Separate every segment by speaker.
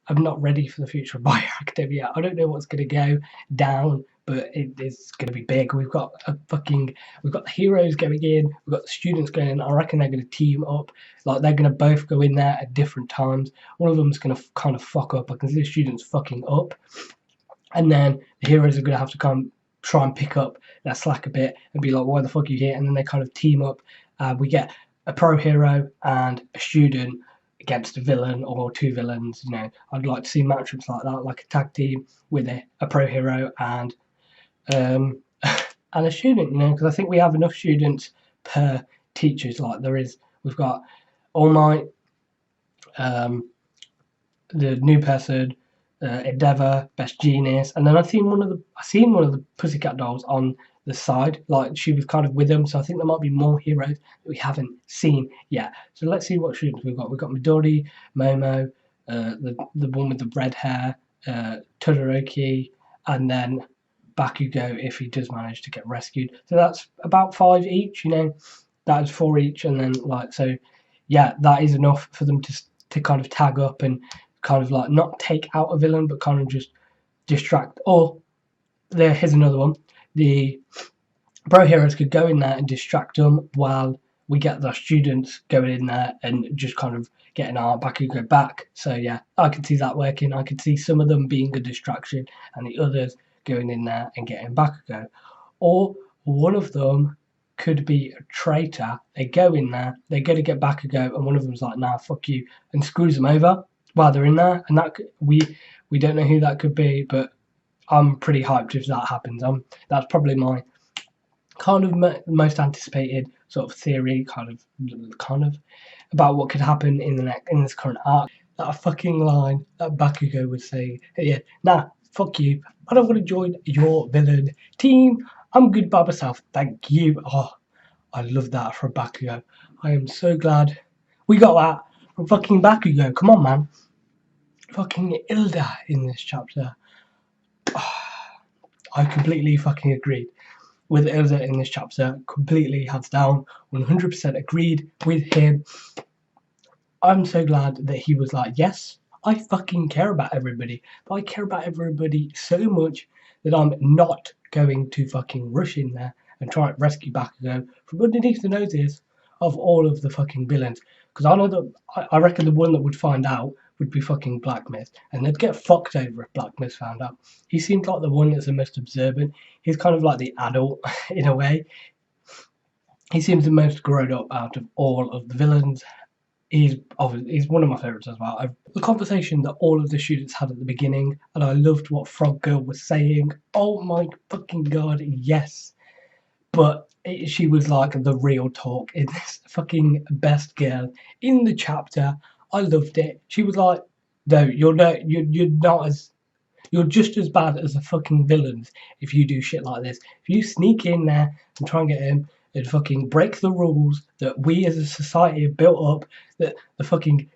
Speaker 1: I'm not ready for the future of My Hero Academia. I don't know what's going to go down, but it is going to be big. We've got the heroes going in, we've got the students going in. I reckon they're going to team up. Like, they're going to both go in there at different times. One of them's going to kind of fuck up. I can see the students fucking up, and then the heroes are going to have to kind of try and pick up that slack a bit and be like, why the fuck are you here? And then they kind of team up. We get a pro hero and a student against a villain or two villains. You know, I'd like to see matchups like that, like a tag team with a pro hero and and a student. You know, because I think we have enough students per teachers. Like we've got All Might, the new person, Endeavour, Best Genius, and then I seen one of the Pussycat Dolls on the side, like she was kind of with them. So I think there might be more heroes that we haven't seen yet. So let's see what students we've got. We've got Midori, Momo, the one with the red hair, Todoroki, and then Bakugo if he does manage to get rescued. So that's about 5 each. You know, that is 4 each, and then like so, yeah, that is enough for them to kind of tag up and kind of like not take out a villain, but kind of just distract. Or here's another one. The pro heroes could go in there and distract them while we get the students going in there and just kind of getting our Bakugo back. So yeah, I can see that working. I could see some of them being a distraction and the others going in there and getting Bakugo. Or one of them could be a traitor. They go in there, they go to get Bakugo, and one of them's like, nah, fuck you, and screws them over while they're in there. And that we don't know who that could be, but I'm pretty hyped if that happens. That's probably my kind of most anticipated sort of theory, kind of about what could happen in this current arc. That fucking line that Bakugo was saying, hey, yeah, nah, fuck you. I don't want to join your villain team. I'm good by myself. Thank you. Oh, I love that from Bakugo. I am so glad we got that from fucking Bakugo. Come on, man. Fucking Ilda in this chapter. I completely fucking agreed with Ilda in this chapter. Completely, hands down, 100% agreed with him. I'm so glad that he was like, yes, I fucking care about everybody, but I care about everybody so much that I'm not going to fucking rush in there and try and rescue Bakugo from underneath the noses of all of the fucking villains. Because I know that I reckon the one that would find out would be fucking Black Myth, and they'd get fucked over if Black Myth found out. He seems like the one that's the most observant. He's kind of like the adult in a way. He seems the most grown up out of all of the villains. He's one of my favourites as well. The conversation that all of the students had at the beginning, and I loved what Frog Girl was saying. Oh my fucking god, yes. But she was like the real talk in this fucking best girl in the chapter. I loved it. She was like, no, you're just as bad as the fucking villains if you do shit like this. If you sneak in there and try and get him and fucking break the rules that we as a society have built up, that the fucking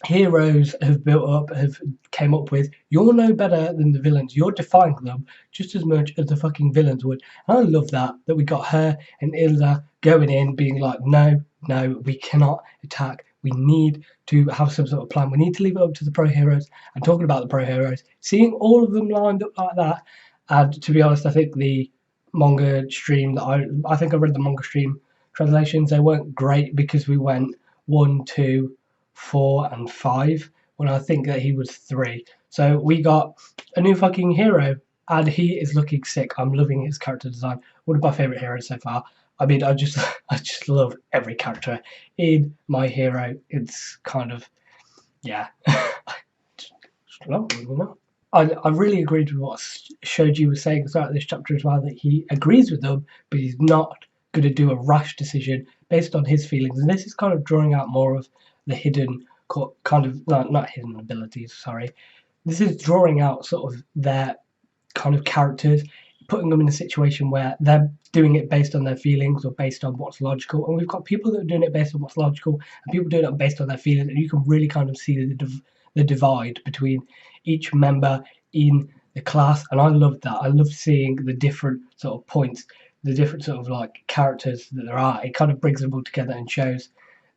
Speaker 1: heroes have built up, have came up with, you're no better than the villains. You're defying them just as much as the fucking villains would. And I love that we got her and Ilda going in, being like, no, we cannot attack. We need to have some sort of plan. We need to leave it up to the pro heroes. And talking about the pro heroes, seeing all of them lined up like that, and to be honest, I think the manga stream that I think I read the manga stream translations, they weren't great because we went 1, 2, 4, and 5 when I think that he was 3. So we got a new fucking hero, and he is looking sick. I'm loving his character design. One of my favorite heroes so far. I mean, I just love every character in My Hero. It's kind of, yeah. I really agreed with what Shoji was saying throughout this chapter as well, that he agrees with them, but he's not going to do a rash decision based on his feelings. And this is kind of drawing out more of the hidden, kind of, not hidden abilities, sorry. This is drawing out sort of their kind of characters, putting them in a situation where they're doing it based on their feelings or based on what's logical. And we've got people that are doing it based on what's logical and people doing it based on their feelings. And you can really kind of see the divide between each member in the class. And I love that. I love seeing the different sort of points, the different sort of like characters that there are. It kind of brings them all together and shows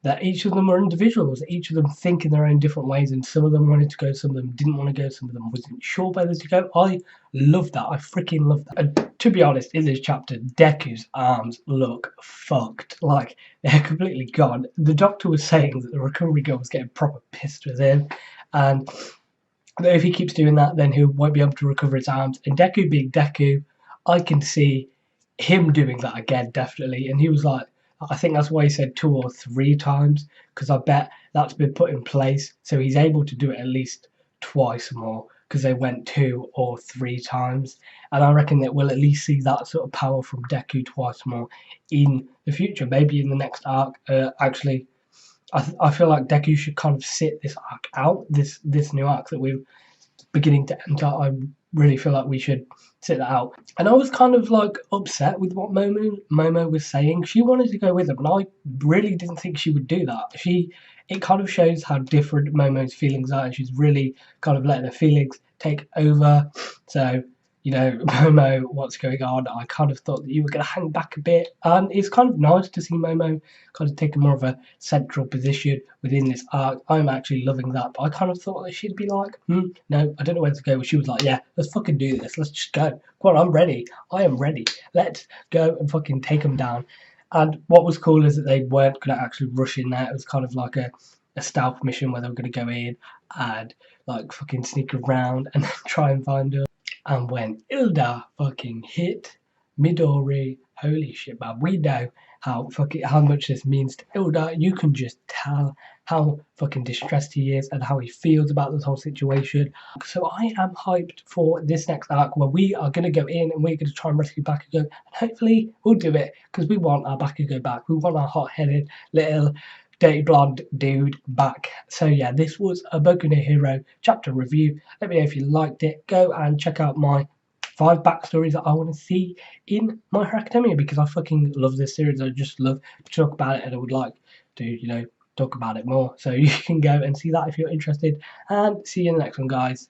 Speaker 1: that each of them are individuals, each of them think in their own different ways, and some of them wanted to go, some of them didn't want to go, some of them wasn't sure whether to go. I love that. I freaking love that. And to be honest, in this chapter, Deku's arms look fucked. Like, they're completely gone. The doctor was saying that the recovery girl was getting proper pissed with him, and that if he keeps doing that, then he won't be able to recover his arms. And Deku being Deku, I can see him doing that again, definitely. And he was like, I think that's why he said 2 or 3 times, because I bet that's been put in place. So he's able to do it at least twice more, because they went 2 or 3 times. And I reckon that we'll at least see that sort of power from Deku twice more in the future, maybe in the next arc. Actually, I feel like Deku should kind of sit this arc out, this new arc that we're beginning to enter. I really feel like we should sit that out. And I was kind of like upset with what Momo was saying. She wanted to go with him, and I really didn't think she would do that. It kind of shows how different Momo's feelings are, and she's really kind of letting her feelings take over. So, you know, Momo, what's going on? I kind of thought that you were going to hang back a bit. And it's kind of nice to see Momo kind of taking more of a central position within this arc. I'm actually loving that. But I kind of thought that she'd be like, no, I don't know where to go. But she was like, yeah, let's fucking do this. Let's just go. Come on, I'm ready. I am ready. Let's go and fucking take them down. And what was cool is that they weren't going to actually rush in there. It was kind of like a stealth mission where they were going to go in and like fucking sneak around and then try and find her. And when Ilda fucking hit Midori, holy shit, man, we know how much this means to Ilda. You can just tell how fucking distressed he is and how he feels about this whole situation. So I am hyped for this next arc where we are going to go in and we're going to try and rescue Bakugo. And hopefully we'll do it because we want our Bakugo back. We want our hot-headed little dirty blonde dude back. So yeah, this was a Boku no Hero chapter review. Let me know if you liked it. Go and check out my 5 backstories that I want to see in My Hero Academia, because I fucking love this series. I just love to talk about it, and I would like to, you know, talk about it more. So you can go and see that if you're interested, and see you in the next one, guys.